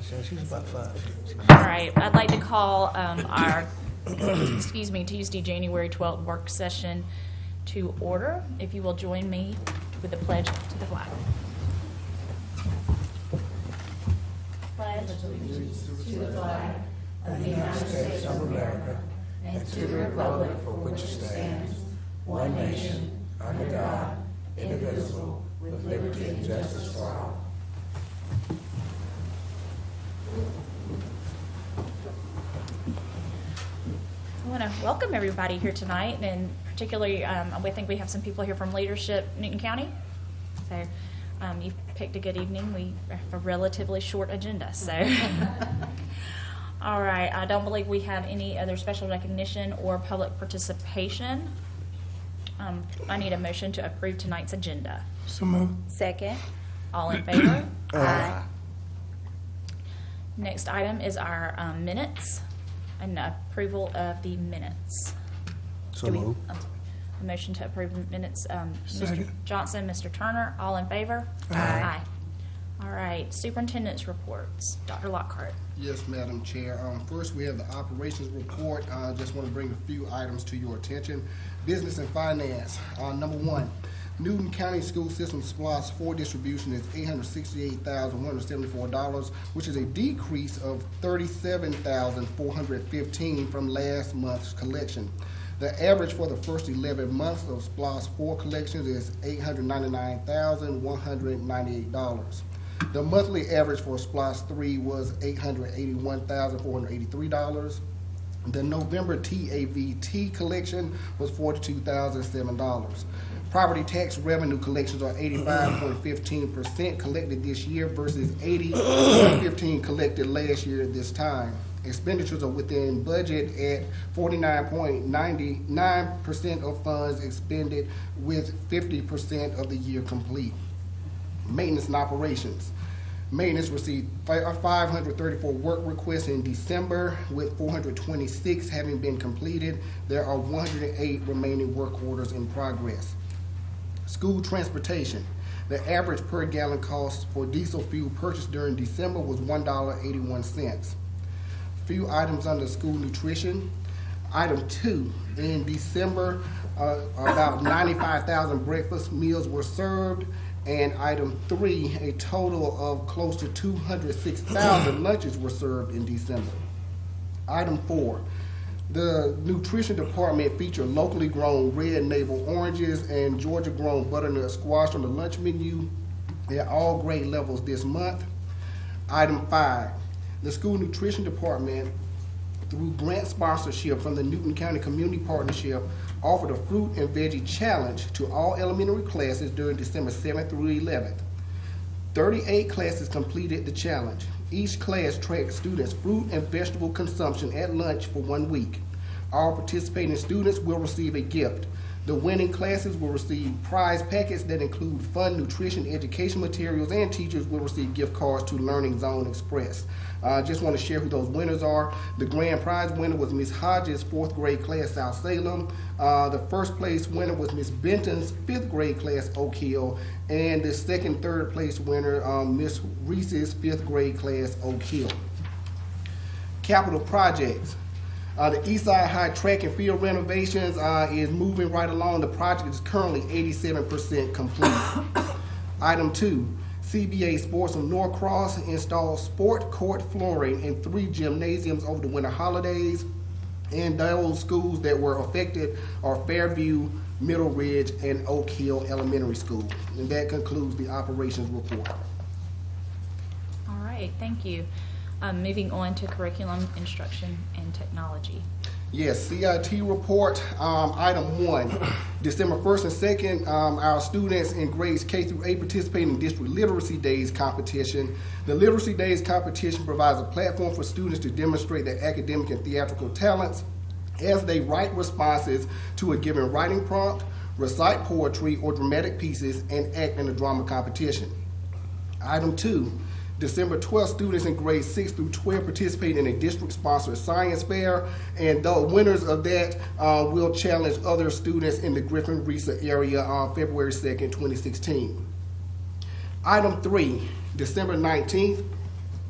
She's about 5. All right, I'd like to call our, Tuesday, January 12th work session to order. If you will join me with the pledge to the flag. Pledge allegiance to the flag of the United States of America and to the republic for which it stands, one nation, under God, indivisible, with liberty and justice for all. I want to welcome everybody here tonight, and particularly we think we have some people here from Leadership Newton County. So you've picked a good evening. We have a relatively short agenda. So all right, I don't believe we have any other special recognition or public participation. I need a motion to approve tonight's agenda. So moved. Second. All in favor? Aye. Next item is our minutes and approval of the minutes. So moved. A motion to approve the minutes. Mr. Second. Johnson, Mr. Turner, all in favor? Aye. All right, superintendent's reports. Dr. Lockhart. Yes, Madam Chair. First, we have the operations report. I just want to bring a few items to your attention. Business and finance. Number one, Newton County School System SPLOST 4 distribution is $868,174, which is a decrease of $37,415 from last month's collection. The average for the first 11 months of SPLOST 4 collections is $899,198. The monthly average for SPLOST 3 was $881,483. The November TAVT collection was $42,007. Property tax revenue collections are 85.15% collected this year versus 80.15% collected last year at this time. Expenditures are within budget at 49.99% of funds expended, with 50% of the year complete. Maintenance and operations. Maintenance received 534 work requests in December, with 426 having been completed. There are 108 remaining work orders in progress. School transportation. The average per gallon cost for diesel fuel purchased during December was $1.81. Few items under school nutrition. Item 2, in December, about 95,000 breakfast meals were served. And item 3, a total of close to 206,000 lunches were served in December. Item 4, the nutrition department featured locally grown red navel oranges and Georgia grown butternut squash on the lunch menu at all grade levels this month. Item 5, the school nutrition department, through grant sponsorship from the Newton County Community Partnership, offered a fruit and veggie challenge to all elementary classes during December 7th through 11th. 38 classes completed the challenge. Each class tracked students' fruit and vegetable consumption at lunch for 1 week. All participating students will receive a gift. The winning classes will receive prize packets that include fun nutrition education materials, and teachers will receive gift cards to Learning Zone Express. I just want to share who those winners are. The grand prize winner was Miss Hodges' 4th grade class, South Salem. The first place winner was Miss Benton's 5th grade class, Oak Hill. And the second, third place winner, Miss Reese's 5th grade class, Oak Hill. Capital projects. The Eastside High track and field renovations is moving right along. The project is currently 87% complete. Item 2, CBA Sports of Norcross installed sport court flooring in 3 gymnasiums over the winter holidays. And those schools that were affected are Fairview, Middle Ridge, and Oak Hill Elementary School. And that concludes the operations report. All right, thank you. Moving on to curriculum, instruction, and technology. Yes, CIT report. Item 1, December 1st and 2nd, our students in grades K through 8 participated in District Literacy Days competition. The Literacy Days competition provides a platform for students to demonstrate their academic and theatrical talents as they write responses to a given writing prompt, recite poetry or dramatic pieces, and act in a drama competition. Item 2, December 12th, students in grades 6 through 12 participate in a district-sponsored science fair, and the winners of that will challenge other students in the Griffin-Risa area on February 2nd, 2016. Item 3, December 19th,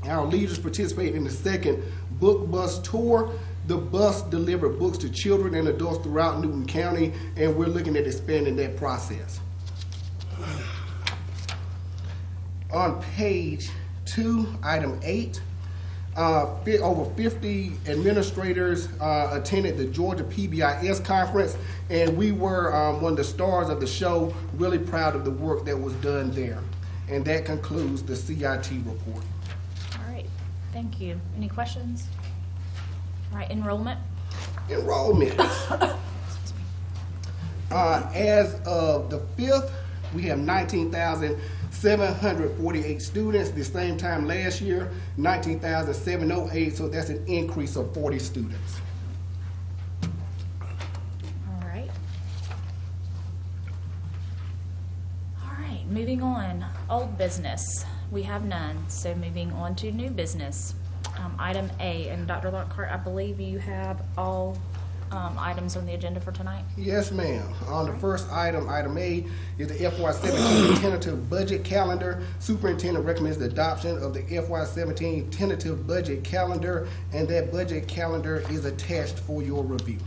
Our leaders participated in the second book bus tour. The bus delivered books to children and adults throughout Newton County, and we're looking at expanding that process. On page 2, item 8, over 50 administrators attended the Georgia PBIS conference, and we were one of the stars of the show, really proud of the work that was done there. And that concludes the CIT report. All right, thank you. Any questions? All right, enrollment. Enrollment. As of the 5th, we have 19,748 students. The same time last year, 19,708, so that's an increase of 40 students. All right. All right, moving on. Old business. We have none, so moving on to new business. Item A, and Dr. Lockhart, I believe you have all items on the agenda for tonight? Yes, ma'am. On the first item, item A, is the FY17 tentative budget calendar. Superintendent recommends the adoption of the FY17 tentative budget calendar, and that budget calendar is attached for your review.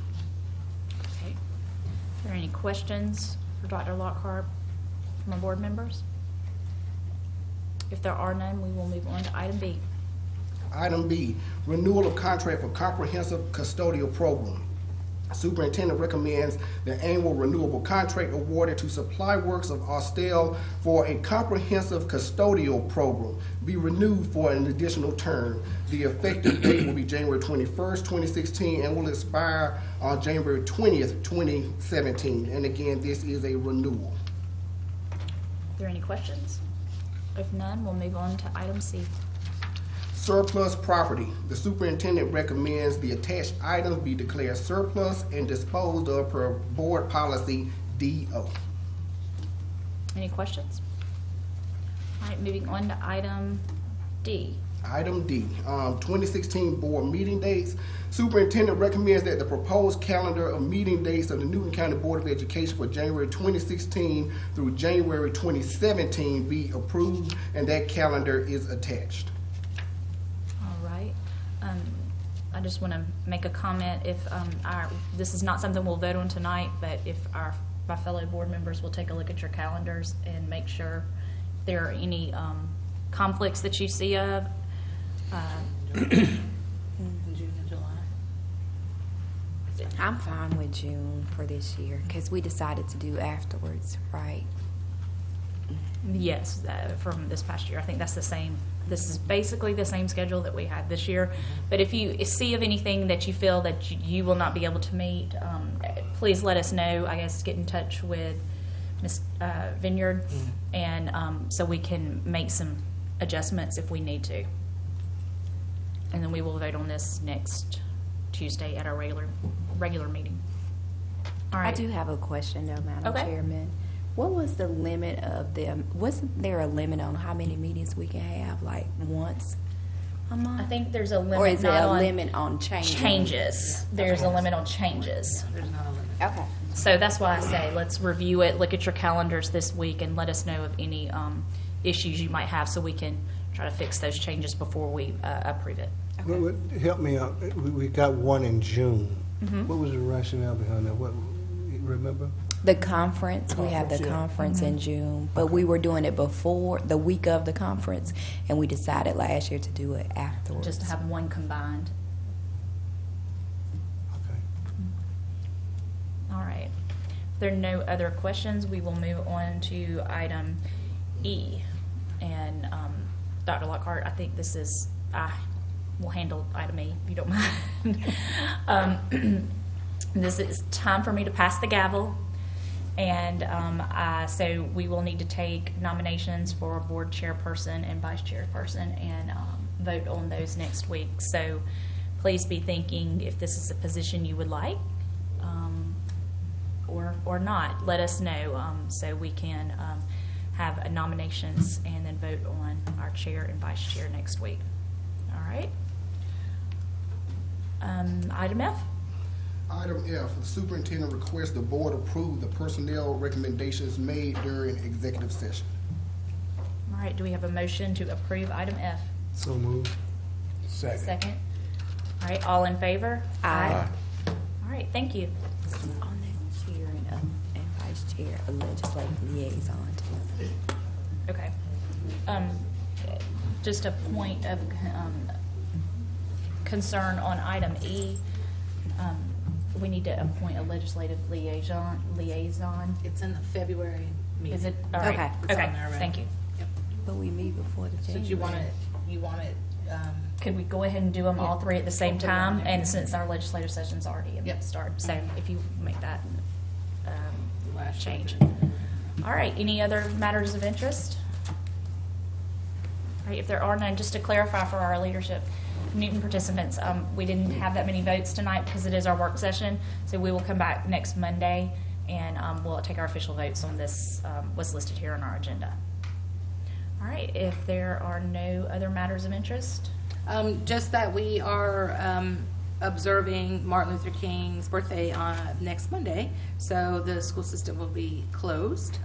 Okay. Are there any questions for Dr. Lockhart from our board members? If there are none, we will move on to item B. Item B, renewal of contract for comprehensive custodial program. Superintendent recommends the annual renewable contract awarded to Supply Works of Austell for a comprehensive custodial program be renewed for an additional term. The effective date will be January 21st, 2016, and will expire on January 20th, 2017. And again, this is a renewal. Are there any questions? If none, we'll move on to item C. Surplus property. The superintendent recommends the attached items be declared surplus and disposed of per board policy DO. Any questions? All right, moving on to item D. Item D, 2016 board meeting dates. Superintendent recommends that the proposed calendar of meeting dates of the Newton County Board of Education for January 2016 through January 2017 be approved, and that calendar is attached. All right. I just want to make a comment. If this is not something we'll vote on tonight, but if my fellow board members will take a look at your calendars and make sure if there are any conflicts that you see of. June and July. I'm fine with June for this year because we decided to do afterwards, right? Yes, from this past year. I think that's the same. This is basically the same schedule that we had this year. But if you see of anything that you feel that you will not be able to meet, please let us know. I guess get in touch with Ms. Vineyard, and so we can make some adjustments if we need to. And then we will vote on this next Tuesday at our regular meeting. All right. I do have a question though, Madam Okay. Chairman. What was the limit of them? Wasn't there a limit on how many meetings we can have, like once a month? I think there's a limit. Or is there not a on limit on changes? changes? There's a limit on changes. There's not a limit. Okay. So that's why I say let's review it, look at your calendars this week, and let us know of any issues you might have so we can try to fix those changes before we approve it. Help me out. We got one in June. What was the rationale behind that? What, you remember? The conference, we had the conference in June, but we were doing it before, the week of the conference, and we decided last year to do it afterwards. Just to have one combined. Okay. All right. If there are no other questions, we will move on to item E. And Dr. Lockhart, I think this is, we'll handle item E, if you don't mind. This is time for me to pass the gavel. And so we will need to take nominations for board chairperson and vice chairperson and vote on those next week. So please be thinking if this is a position you would like or not. Let us know so we can have nominations and then vote on our chair and vice chair next week. All right. Item F. Item F, the superintendent requests the board approve the personnel recommendations made during executive session. All right. Do we have a motion to approve item F? So moved. Second. All right, all in favor? Aye. All right, thank you. On the chair and vice chair, a legislative liaison too. Okay. Just a point of concern on item E. We need to appoint a legislative liaison. It's in the February meeting. Is it? All right. Okay. It's Okay, on there already. thank you. Yep. But we meet before the So January. you want it, Could we go ahead and do them all Yeah. three at the same Put them on time? there. And since our legislative session's already in the Yep. start, so if you make that last change. year. All right, any other matters of interest? All right, if there are none, just to clarify for our leadership, Newton participants, we didn't have that many votes tonight because it is our work session, so we will come back next Monday and we'll take our official votes on this, what's listed here on our agenda. All right, if there are no other matters of interest, Just that we are observing Martin Luther King's birthday on next Monday, so the school system will be closed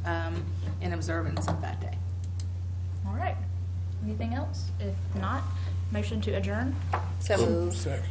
in observance of that day. all right. Anything else? If not, motion to adjourn? So moved. Second.